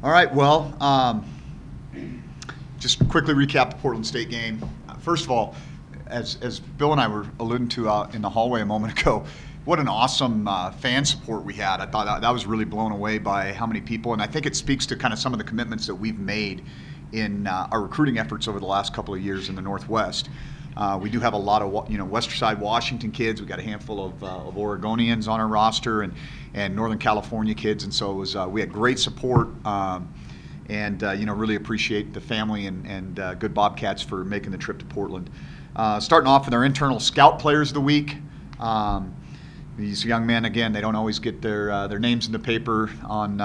All right, well, just quickly recap the Portland State game. First of all, as Bill and I were alluding to in the hallway a moment ago, what an awesome fan support we had. I thought that was really blown away by how many people, and I think it speaks to kind of some of the commitments that we've made in our recruiting efforts over the last couple of years in the Northwest. We do have a lot of Western Side Washington kids. We got a handful of Oregonians on our roster and Northern California kids, and so it was we had great support. And really appreciate the family and good Bobcats for making the trip to Portland. Starting off with our internal scout players of the week. These young men, again, they don't always get their names in the paper on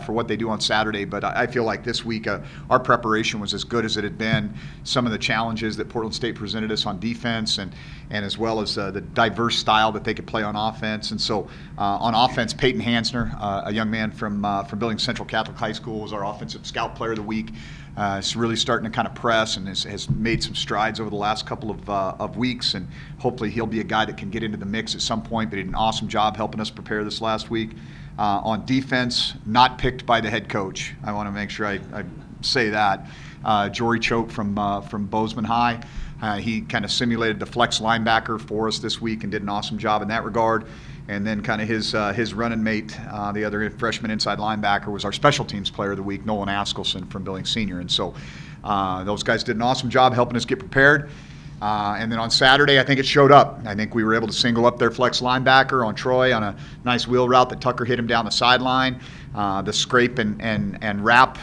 for what they do on Saturday, but I feel like this week our preparation was as good as it had been. Some of the challenges that Portland State presented us on defense and as well as the diverse style that they could play on offense. And so on offense, Peyton Hansner, a young man from Billings Central Catholic High School, was our offensive scout player of the week. He's really starting to kind of press and has made some strides over the last couple of weeks, and hopefully he'll be a guy that can get into the mix at some point, but he did an awesome job helping us prepare this last week. On defense, not picked by the head coach. I want to make sure I say that. Jeff Choate from Bozeman High. He kind of simulated the flex linebacker for us this week and did an awesome job in that regard. And then kind of his running mate, the other freshman inside linebacker, was our special teams player of the week, Nolan Askelson from Billings Senior. And so those guys did an awesome job helping us get prepared. And then on Saturday, I think it showed up. I think we were able to single up their flex linebacker on Troy on a nice wheel route that Tucker hit him down the sideline. The scrape and wrap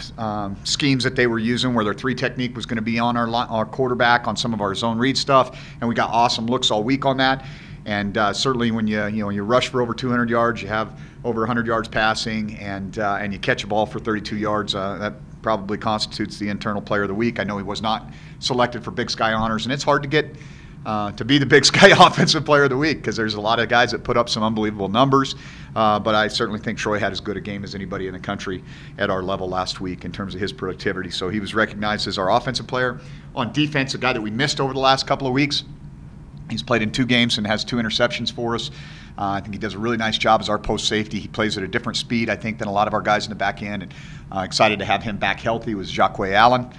schemes that they were using, where their three technique was going to be on our quarterback on some of our zone read stuff, and we got awesome looks all week on that. And certainly when you rush for over 200 yards, you have over 100 yards passing, and you catch a ball for 32 yards, that probably constitutes the internal player of the week. I know he was not selected for Big Sky honors, and it's hard to get to be the Big Sky offensive player of the week because there's a lot of guys that put up some unbelievable numbers. But I certainly think Troy had as good a game as anybody in the country at our level last week in terms of his productivity. So he was recognized as our offensive player. On defense, a guy that we missed over the last couple of weeks. He's played in 2 games and has 2 interceptions for us. I think he does a really nice job as our post safety. He plays at a different speed, I think, than a lot of our guys in the back end. And excited to have him back healthy was Jeff Allen.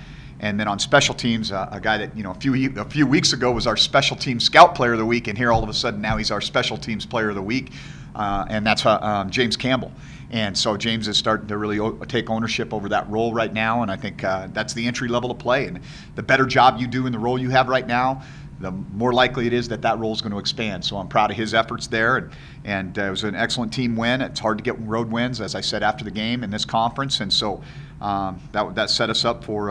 And then on special teams, a guy that a few weeks ago was our special teams scout player of the week, and here all of a sudden now he's our special teams player of the week, and that's James Campbell. And so James is starting to really take ownership over that role right now, and I think that's the entry level to play. And the better job you do in the role you have right now, the more likely it is that role is going to expand. So I'm proud of his efforts there, and it was an excellent team win. It's hard to get road wins, as I said after the game in this conference, and so that set us up for,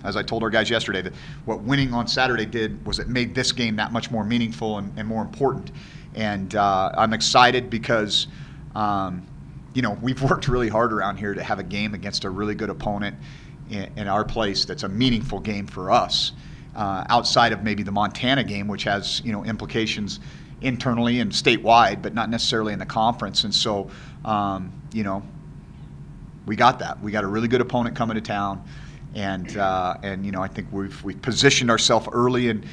as I told our guys yesterday, that what winning on Saturday did was it made this game that much more meaningful and more important. And I'm excited because, we've worked really hard around here to have a game against a really good opponent in our place that's a meaningful game for us. Outside of maybe the Montana game, which has implications internally and statewide, but not necessarily in the conference. And so, we got that. We got a really good opponent coming to town, and I think we've positioned ourselves early and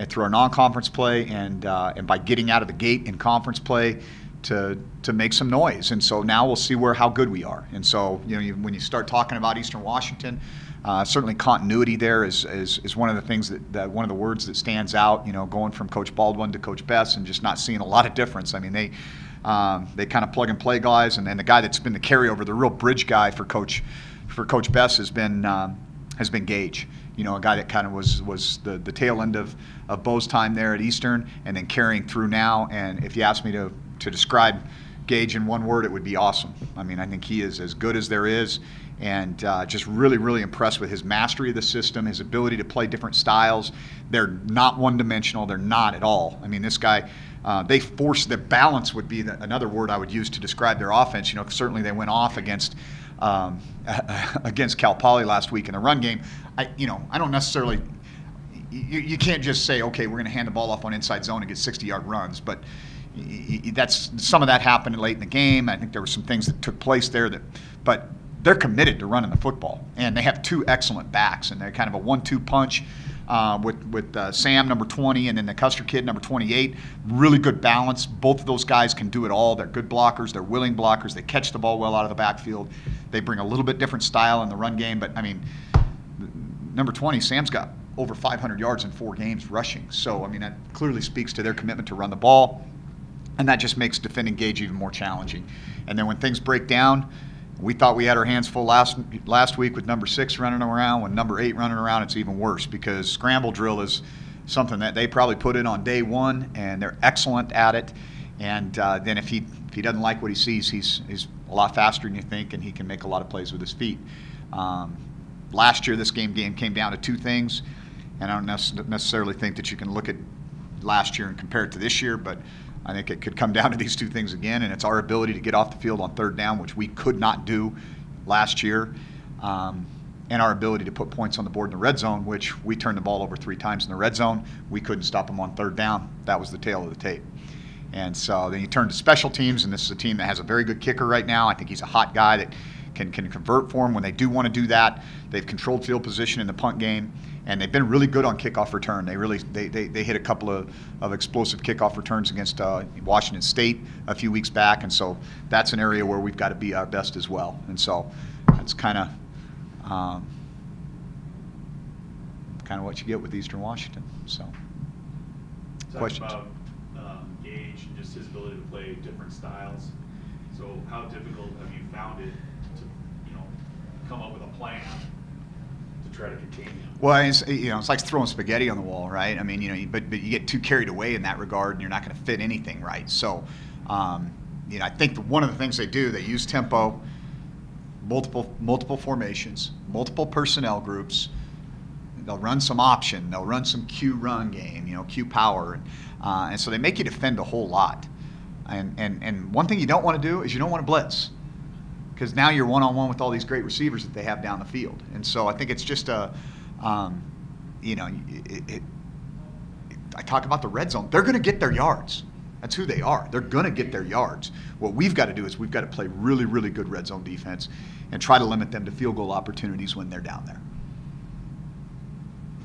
through our non-conference play and by getting out of the gate in conference play to make some noise. And so now we'll see how good we are. And so when you start talking about Eastern Washington. Certainly continuity there is one of the things that one of the words that stands out, going from Coach Baldwin to Coach Bess and just not seeing a lot of difference. I mean, they kind of plug and play guys, and then the guy that's been the carryover, the real bridge guy for Coach Bess has been Gage. A guy that kind of was the tail end of Bo's time there at Eastern and then carrying through now. And if you ask me to describe Gage in one word, it would be awesome. I mean, I think he is as good as there is. And just really, really impressed with his mastery of the system, his ability to play different styles. They're not one-dimensional. They're not at all. I mean, this guy, they force the balance would be another word I would use to describe their offense. Certainly they went off against Cal Poly last week in the run game. I don't necessarily. You can't just say, okay, we're going to hand the ball off on inside zone and get 60-yard runs, but some of that happened late in the game. I think there were some things that took place there but they're committed to running the football, and they have 2 excellent backs, and they're kind of a 1-2 punch. with Sam, number 20, and then the Custer kid, number 28. Really good balance. Both of those guys can do it all. They're good blockers. They're willing blockers. They catch the ball well out of the backfield. They bring a little bit different style in the run game. But, I mean, number 20, Sam's got over 500 yards in 4 games rushing. So, I mean, that clearly speaks to their commitment to run the ball. And that just makes defending Gage even more challenging. And then when things break down, we thought we had our hands full last week with number 6 running around. When number 8 running around, it's even worse, because scramble drill is something that they probably put in on day 1, and they're excellent at it. And then if he doesn't like what he sees, he's a lot faster than you think, and he can make a lot of plays with his feet. Last year, this game came down to 2 things, and I don't necessarily think that you can look at last year and compare it to this year, but I think it could come down to these 2 things again, and it's our ability to get off the field on 3rd down, which we could not do last year, and our ability to put points on the board in the red zone, which we turned the ball over 3 times in the red zone. We couldn't stop them on 3rd down. That was the tail of the tape. And so then you turn to special teams, and this is a team that has a very good kicker right now. I think he's a hot guy that can convert for them when they do want to do that. They've controlled field position in the punt game, and they've been really good on kickoff return. They hit a couple of explosive kickoff returns against Washington State a few weeks back, and so that's an area where we've got to be our best as well. And so that's kind of what you get with Eastern Washington. So questions? About Gage and just his ability to play different styles. So how difficult have you found it to come up with a plan to try to contain him? Well, it's like throwing spaghetti on the wall, right? I mean, but you get too carried away in that regard, and you're not going to fit anything right. So, I think one of the things they do, they use tempo, multiple formations, multiple personnel groups. They'll run some option. They'll run some Q run game, Q power, and so they make you defend a whole lot. And one thing you don't want to do is you don't want to blitz, because now you're one-on-one with all these great receivers that they have down the field. And so I think it's just I talk about the red zone. They're going to get their yards. That's who they are. They're going to get their yards. What we've got to do is we've got to play really, really good red zone defense and try to limit them to field goal opportunities when they're down there.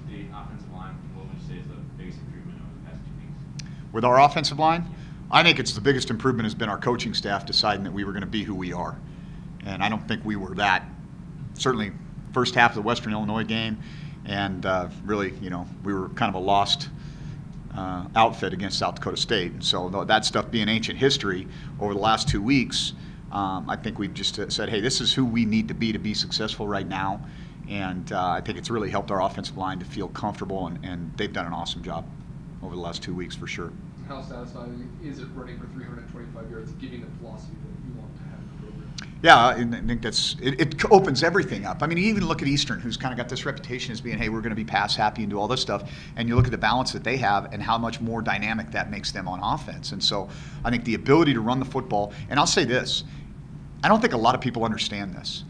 The offensive line, what would you say is the biggest improvement over the past 2 weeks? With our offensive line, I think it's the biggest improvement has been our coaching staff deciding that we were going to be who we are. And I don't think we were that, certainly first half of the Western Illinois game, and really, we were kind of a lost outfit against South Dakota State. And so that stuff being ancient history over the last 2 weeks, I think we've just said, hey, this is who we need to be successful right now. And I think it's really helped our offensive line to feel comfortable, and they've done an awesome job over the last 2 weeks for sure. How satisfying is it running for 325 yards, giving the velocity that you want to have in the program? Yeah, I think it opens everything up. I mean, you even look at Eastern, who's kind of got this reputation as being, hey, we're going to be pass happy and do all this stuff, and you look at the balance that they have and how much more dynamic that makes them on offense. And so I think the ability to run the football, and I'll say this, I don't think a lot of people understand this.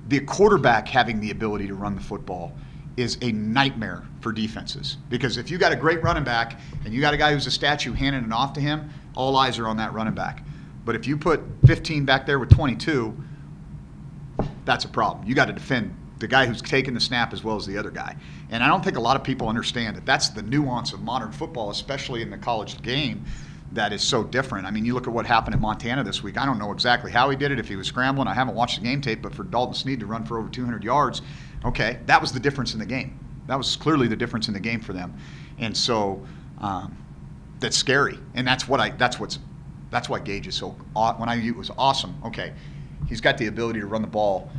The quarterback having the ability to run the football is a nightmare for defenses, because if you got a great running back and you got a guy who's a statue handing it off to him, all eyes are on that running back. But if you put 15 back there with 22, that's a problem. You got to defend the guy who's taking the snap as well as the other guy. And I don't think a lot of people understand that that's the nuance of modern football, especially in the college game, that is so different. I mean, you look at what happened at Montana this week. I don't know exactly how he did it, if he was scrambling. I haven't watched the game tape, but for Dalton Snead to run for over 200 yards, okay, that was the difference in the game. That was clearly the difference in the game for them. And so that's scary. And that's why Gage is so, when I it was awesome. Okay, he's got the ability to run the ball,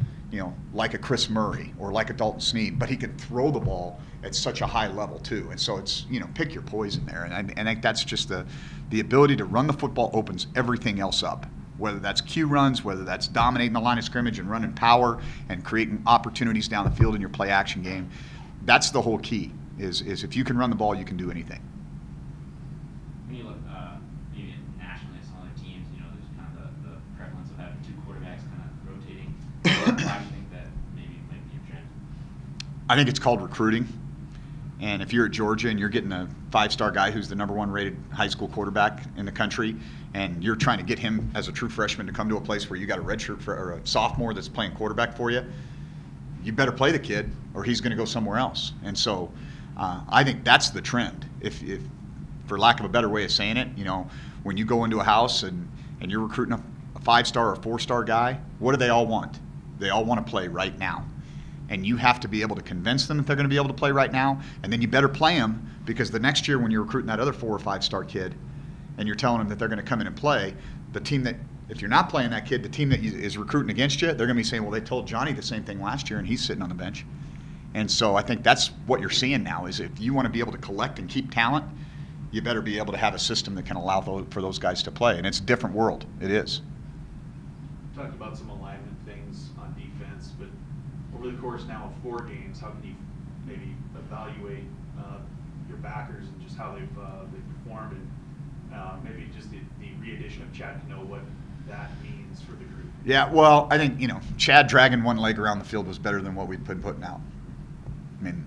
like a Chris Murray or like a Dalton Snead, but he can throw the ball at such a high level too. And so it's, pick your poison there. And I think that's just the ability to run the football opens everything else up, whether that's Q runs, whether that's dominating the line of scrimmage and running power and creating opportunities down the field in your play action game. That's the whole key, is if you can run the ball, you can do anything. When you look maybe nationally at some other teams, there's kind of the prevalence of having 2 quarterbacks kind of rotating. Why do you think that maybe might be a trend? I think it's called recruiting. And if you're at Georgia and you're getting a 5-star guy who's the #1 rated high school quarterback in the country, and you're trying to get him as a true freshman to come to a place where you got a redshirt or a sophomore that's playing quarterback for you, you better play the kid or he's going to go somewhere else. And so I think that's the trend. If for lack of a better way of saying it, when you go into a house and you're recruiting a 5-star or 4-star guy, what do they all want? They all want to play right now. And you have to be able to convince them that they're going to be able to play right now, and then you better play them, because the next year when you're recruiting that other 4 or 5-star kid and you're telling them that they're going to come in and play, the team that, if you're not playing that kid, the team that is recruiting against you, they're going to be saying, well, they told Johnny the same thing last year and he's sitting on the bench. And so I think that's what you're seeing now, is if you want to be able to collect and keep talent, you better be able to have a system that can allow for those guys to play. And it's a different world. It is. Talked about some alignment things on defense, but over the course now of 4 games, how can you maybe evaluate your backers and just how they've performed, and maybe just the re-addition of Chad to know what that means for the group? Yeah, well, I think, Chad dragging one leg around the field was better than what we've been putting out. I mean,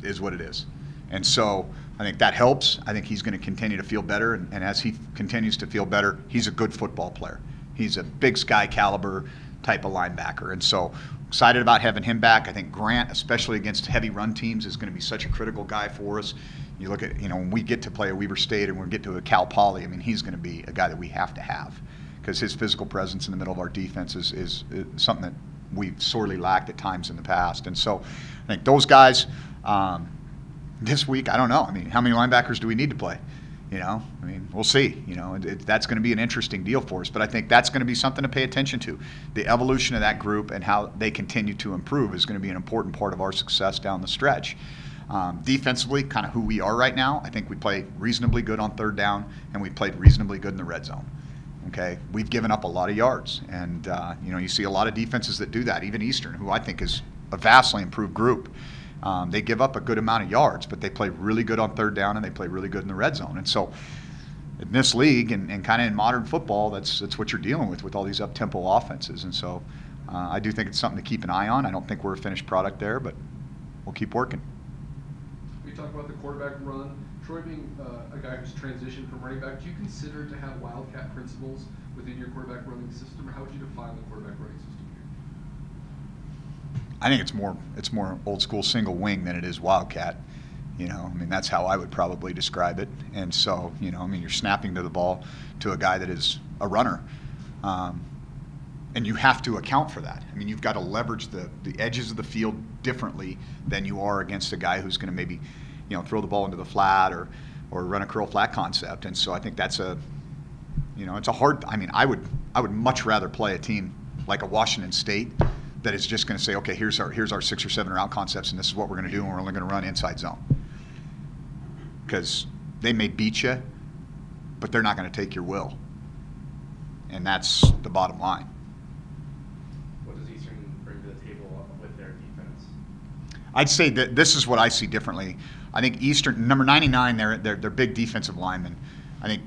is what it is. And so I think that helps. I think he's going to continue to feel better, and as he continues to feel better, he's a good football player. He's a Big Sky caliber type of linebacker, and so excited about having him back. I think Grant, especially against heavy run teams, is going to be such a critical guy for us. You look at, when we get to play at Weber State and we get to a Cal Poly, I mean, he's going to be a guy that we have to have, because his physical presence in the middle of our defense is something that we've sorely lacked at times in the past. And so I think those guys, this week, I don't know. I mean, how many linebackers do we need to play? I mean, we'll see. That's going to be an interesting deal for us. But I think that's going to be something to pay attention to. The evolution of that group and how they continue to improve is going to be an important part of our success down the stretch. Defensively, kind of who we are right now, I think we play reasonably good on 3rd down, and we played reasonably good in the red zone. Okay, we've given up a lot of yards, and you see a lot of defenses that do that. Even Eastern, who I think is a vastly improved group. They give up a good amount of yards, but they play really good on 3rd down, and they play really good in the red zone. And so in this league and kind of in modern football, that's what you're dealing with all these up-tempo offenses. And so I do think it's something to keep an eye on. I don't think we're a finished product there, but we'll keep working. We talk about the quarterback run. Troy being a guy who's transitioned from running back, do you consider to have wildcat principles within your quarterback running system, or how would you define the quarterback running system here? I think it's more old school single wing than it is wildcat. I mean, that's how I would probably describe it. And so, I mean, you're snapping to the ball to a guy that is a runner. And you have to account for that. I mean, you've got to leverage the edges of the field differently than you are against a guy who's going to maybe, throw the ball into the flat or run a curl flat concept. And so I think that's it's a hard. I mean, I would much rather play a team like a Washington State that is just going to say, okay, here's our 6 or 7 route concepts, and this is what we're going to do, and we're only going to run inside zone. Because they may beat you, but they're not going to take your will. And that's the bottom line. What does Eastern bring to the table with their defense? I'd say that this is what I see differently. I think Eastern, number 99, they're big defensive linemen. I think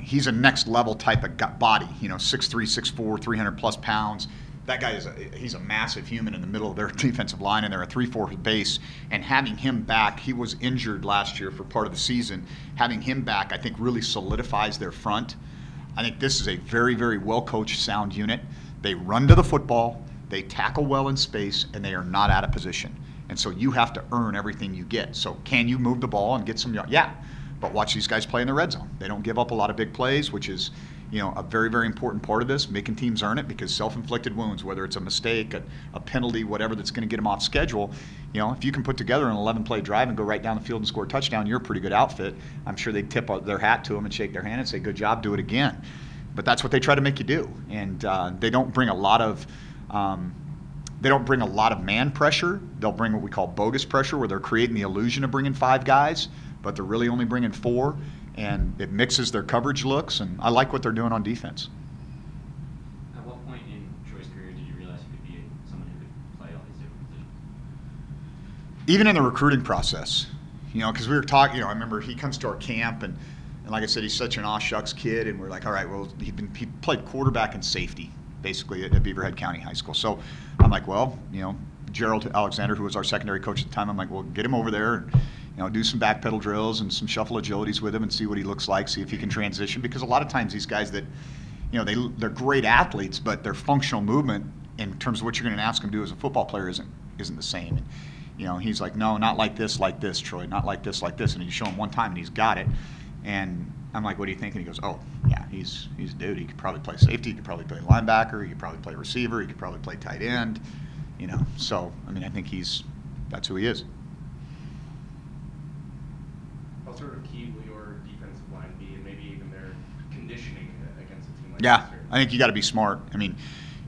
he's a next level type of body. 6'3", 6'4", 300+ pounds. That guy he's a massive human in the middle of their defensive line, and they're a 3-4 base. And having him back, he was injured last year for part of the season. Having him back, I think, really solidifies their front. I think this is a very, very well-coached, sound unit. They run to the football, they tackle well in space, and they are not out of position. And so you have to earn everything you get. So can you move the ball and get some yards? Yeah, but watch these guys play in the red zone. They don't give up a lot of big plays, which is a very, very important part of this, making teams earn it, because self-inflicted wounds, whether it's a mistake, a penalty, whatever that's going to get them off schedule, if you can put together an 11-play drive and go right down the field and score a touchdown, you're a pretty good outfit. I'm sure they'd tip their hat to them and shake their hand and say, good job, do it again. But that's what they try to make you do. And they don't bring a lot of man pressure. They'll bring what we call bogus pressure, where they're creating the illusion of bringing 5 guys, but they're really only bringing 4. And it mixes their coverage looks, and I like what they're doing on defense. At what point in Troy's career did you realize you could be someone who could play all these different positions? Even in the recruiting process, because we were talking, I remember he comes to our camp, and like I said, he's such an aw shucks kid, and we're like, all right, well, he played quarterback and safety, basically, at Beaverhead County High School. So I'm like, well, Gerald Alexander, who was our secondary coach at the time, I'm like, well, get him over there and do some backpedal drills and some shuffle agilities with him and see what he looks like, see if he can transition. Because a lot of times these guys that, they're great athletes, but their functional movement in terms of what you're going to ask them to do as a football player isn't the same. And You know, he's like, no, not like this, Troy, not like this, and you show him one time and he's got it. And I'm like, what do you think? And he goes, oh, yeah, he's a dude. He could probably play safety. He could probably play linebacker. He could probably play receiver. He could probably play tight end. You know, so, I mean, I think that's who he is. How sort of key will your defensive line be, and maybe even their conditioning against a team like Yeah, this? I think you got to be smart. I mean,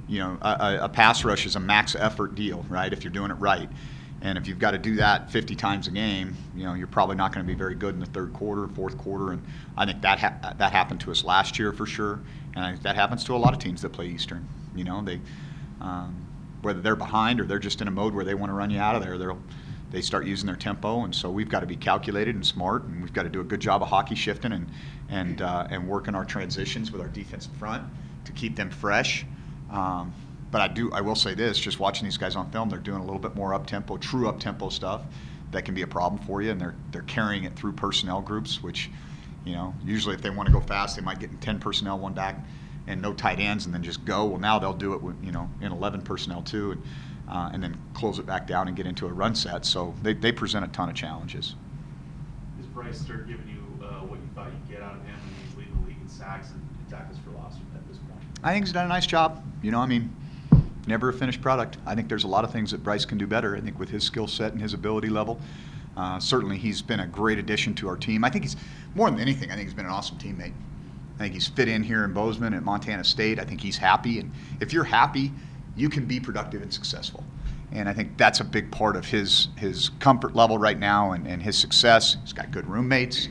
you know, a pass rush is a max effort deal, right, if you're doing it right. And if you've got to do that 50 times a game, you know, you're probably not going to be very good in the third quarter, fourth quarter. And I think that happened to us last year for sure. And I think that happens to a lot of teams that play Eastern. You know, they whether they're behind or they're just in a mode where they want to run you out of there, they start using their tempo. And so we've got to be calculated and smart, and we've got to do a good job of hockey shifting and working our transitions with our defensive front to keep them fresh. But I will say this, just watching these guys on film, they're doing a little bit more up-tempo, true up-tempo stuff that can be a problem for you, and they're carrying it through personnel groups, which, you know, usually if they want to go fast, they might get in 10 personnel, one back, and no tight ends, and then just go. Well, now they'll do it with, you know, in 11 personnel too, and then close it back down and get into a run set. So they present a ton of challenges. Does Bryce start giving you what you thought you'd get out of him when he's leading the league in sacks and tackles for loss at this point? I think he's done a nice job. You know, I mean, never a finished product. I think there's a lot of things that Bryce can do better. I think with his skill set and his ability level, certainly he's been a great addition to our team. I think he's, more than anything, I think he's been an awesome teammate. I think he's fit in here in Bozeman at Montana State. I think he's happy. And if you're happy, you can be productive and successful. And I think that's a big part of his comfort level right now and his success. He's got good roommates. I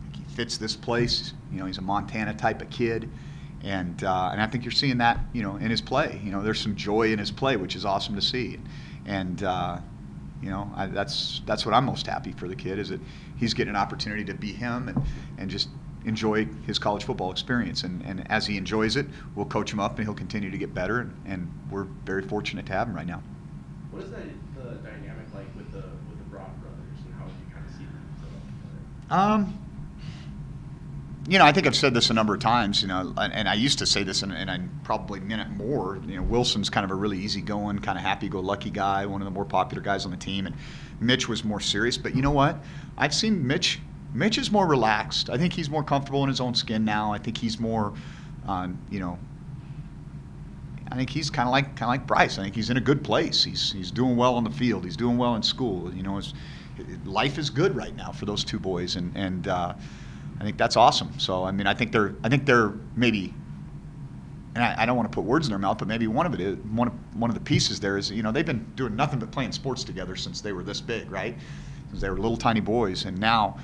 think he fits this place. You know, he's a Montana type of kid. And I think you're seeing that, you know, in his play. You know, there's some joy in his play, which is awesome to see. And you know, that's what I'm most happy for the kid, is that he's getting an opportunity to be him and just enjoy his college football experience. And as he enjoys it, we'll coach him up and he'll continue to get better. And we're very fortunate to have him right now. What is the dynamic like with the Brock brothers, and how do you kind of see them? You know, I think I've said this a number of times, you know, and I used to say this, and I probably meant it more. You know, Wilson's kind of a really easygoing, kind of happy-go-lucky guy, one of the more popular guys on the team, and Mitch was more serious. But you know what? I've seen Mitch is more relaxed. I think he's more comfortable in his own skin now. I think he's more, you know, I think he's kind of like Bryce. I think he's in a good place. He's doing well on the field. He's doing well in school. You know, life is good right now for those two boys, and I think that's awesome. So I mean, I think they're maybe, and I don't want to put words in their mouth, but maybe one of the pieces there is, you know, they've been doing nothing but playing sports together since they were this big, right? Since they were little tiny boys, and now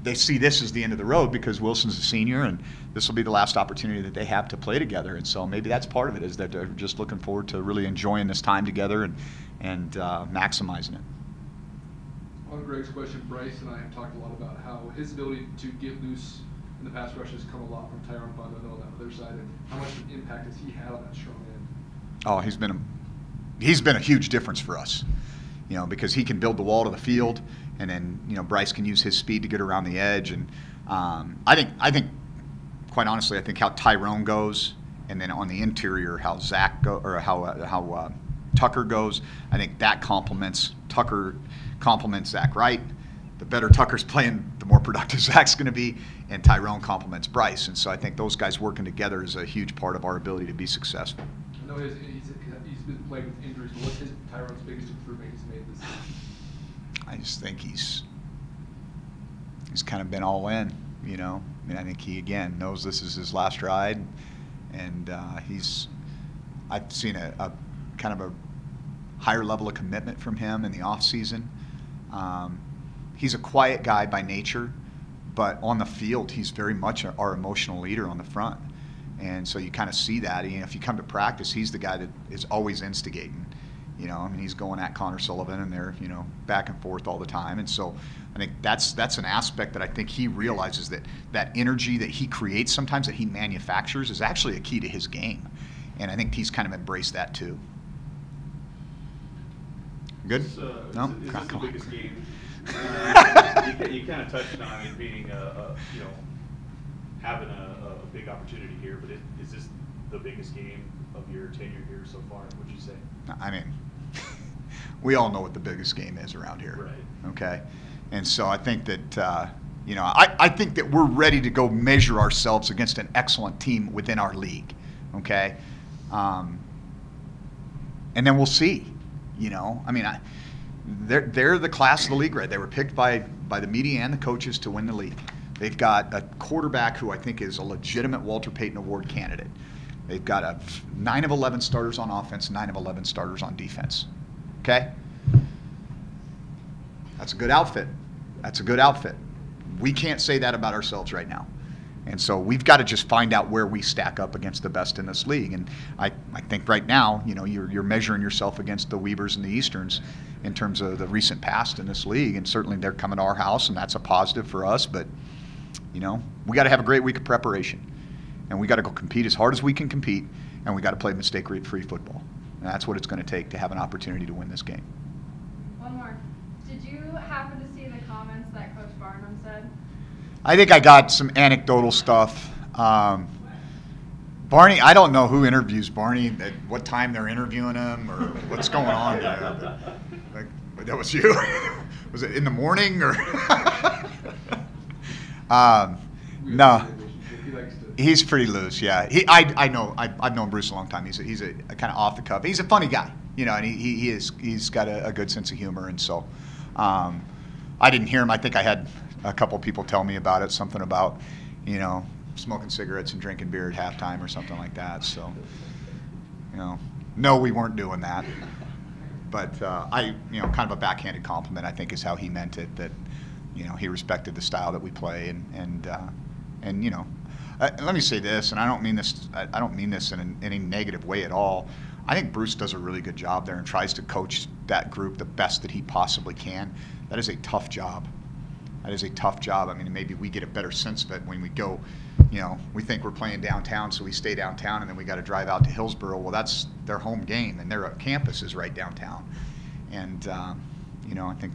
they see this as the end of the road because Wilson's a senior, and this will be the last opportunity that they have to play together. And so maybe that's part of it, is that they're just looking forward to really enjoying this time together and maximizing it. On Greg's question, Bryce and I have talked a lot about how his ability to get loose in the pass rush has come a lot from Tyron Bundle on that other side, and how much of an impact has he had on that strong end? Oh, he's been a huge difference for us, you know, because he can build the wall to the field, and then, you know, Bryce can use his speed to get around the edge. And I think, quite honestly, I think how Tyrone goes, and then on the interior how Zach how Tucker goes. I think that Tucker complements Zach Wright. The better Tucker's playing, the more productive Zach's going to be, and Tyrone complements Bryce. And so I think those guys working together is a huge part of our ability to be successful. I know he's been playing with injuries, but what's Tyrone's biggest improvement he's made this season? I just think he's kind of been all in, you know. I mean, I think he, again, knows this is his last ride, and I've seen a kind of a higher level of commitment from him in the off season. He's a quiet guy by nature, but on the field, he's very much our emotional leader on the front. And so you kind of see that. You know, if you come to practice, he's the guy that is always instigating. You know, I mean, he's going at Connor Sullivan, and they're, you know, back and forth all the time. And so I think that's an aspect that I think he realizes, that energy that he creates sometimes, that he manufactures, is actually a key to his game. And I think he's kind of embraced that too. Good? Is this the biggest game? You kind of touched on it being you know, having a big opportunity here, but is this the biggest game of your tenure here so far, would you say? I mean, we all know what the biggest game is around here. Right. Okay, and so I think that I think that we're ready to go measure ourselves against an excellent team within our league. Okay, and then we'll see. I mean, they're the class of the league, right? They were picked by the media and the coaches to win the league. They've got a quarterback who I think is a legitimate Walter Payton Award candidate. They've got 9 of 11 starters on offense, 9 of 11 starters on defense. Okay? That's a good outfit. That's a good outfit. We can't say that about ourselves right now. And so we've got to just find out where we stack up against the best in this league. And I think right now, you're measuring yourself against the Weavers and the Easterns in terms of the recent past in this league. And certainly they're coming to our house, and that's a positive for us. But, we got to have a great week of preparation. And we got to go compete as hard as we can compete, and we got to play mistake-free football. And that's what it's going to take to have an opportunity to win this game. One more. Did you happen to see the comments that Coach Barnum said? I think I got some anecdotal stuff. Barney, I don't know who interviews Barney, at what time they're interviewing him, or what's going on there. But that was you? Was it in the morning, or? No. He's pretty loose, yeah. I know. I've known Bruce a long time. He's a kind of off the cuff. He's a funny guy, and he's got a good sense of humor, and so I didn't hear him. I think I had a couple people tell me about it, something about smoking cigarettes and drinking beer at halftime or something like that. So no, we weren't doing that. But kind of a backhanded compliment, I think, is how he meant it. That he respected the style that we play, and let me say this, and I don't mean this in any negative way at all. I think Bruce does a really good job there and tries to coach that group the best that he possibly can. That is a tough job. That is a tough job. I mean, maybe we get a better sense of it when we go, we think we're playing downtown, so we stay downtown, and then we got to drive out to Hillsboro. Well, that's their home game, and their campus is right downtown. And, I think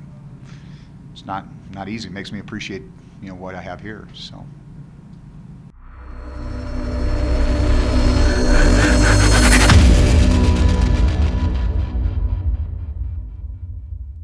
it's not easy. It makes me appreciate, what I have here. So.